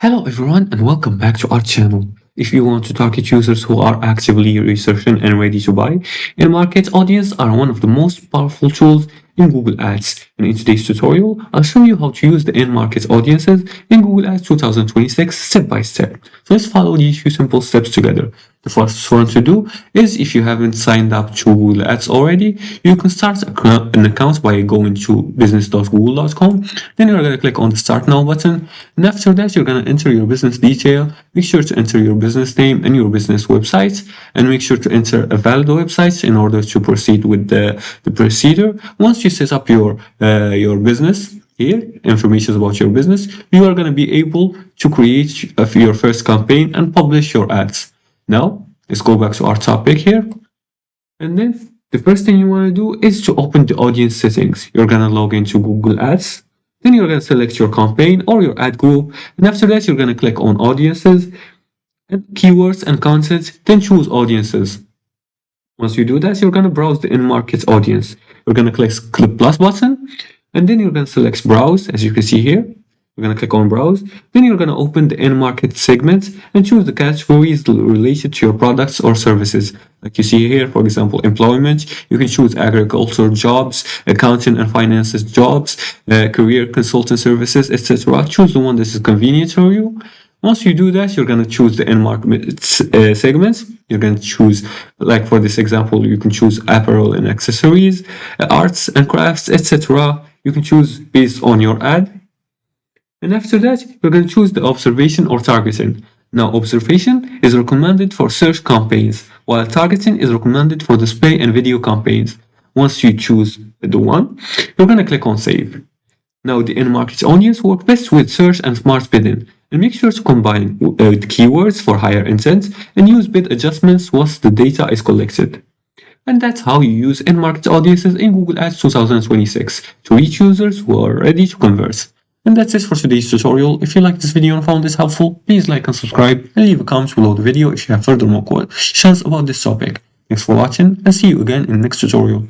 Hello everyone and welcome back to our channel. If you want to target users who are actively researching and ready to buy, in-market audience are one of the most powerful tools in Google Ads. And in today's tutorial, I'll show you how to use the in-market audiences in Google Ads 2026 step by step. So let's follow these few simple steps together. The first one to do is, if you haven't signed up to Google Ads already, you can start an account by going to business.google.com. Then you're going to click on the Start Now button. And after that, you're going to enter your business detail. Make sure to enter your business name and your business website. And make sure to enter a valid website in order to proceed with the procedure. Once you set up your business, here, information about your business, you are going to be able to create your first campaign and publish your ads. Now, let's go back to our topic here. And then the first thing you want to do is to open the audience settings. You're going to log into Google Ads. Then you're going to select your campaign or your ad group. And after that, you're going to click on audiences and keywords and content. Then choose audiences. Once you do that, you're going to browse the in-market audience. You're going to click the plus button. And then you're going to select browse, as you can see here. You're going to click on browse. Then you're going to open the in-market segment and choose the categories related to your products or services. Like you see here, for example, employment. You can choose agriculture jobs, accounting and finances jobs, career consultant services, etc. Choose the one that is convenient for you. Once you do that, you're going to choose the in-market segments. You're going to choose, like for this example, you can choose apparel and accessories, arts and crafts, etc. You can choose based on your ad. And after that, you're going to choose the observation or targeting. Now, observation is recommended for search campaigns, while targeting is recommended for display and video campaigns. Once you choose the one, you're going to click on save. Now, the in-market audience work best with search and smart bidding. And make sure to combine the keywords for higher intent and use bid adjustments once the data is collected. And that's how you use in-market audiences in Google Ads 2026 to reach users who are ready to convert. And that's it for today's tutorial. If you liked this video and found this helpful, please like and subscribe and leave a comment below the video if you have further more questions about this topic. Thanks for watching and see you again in the next tutorial.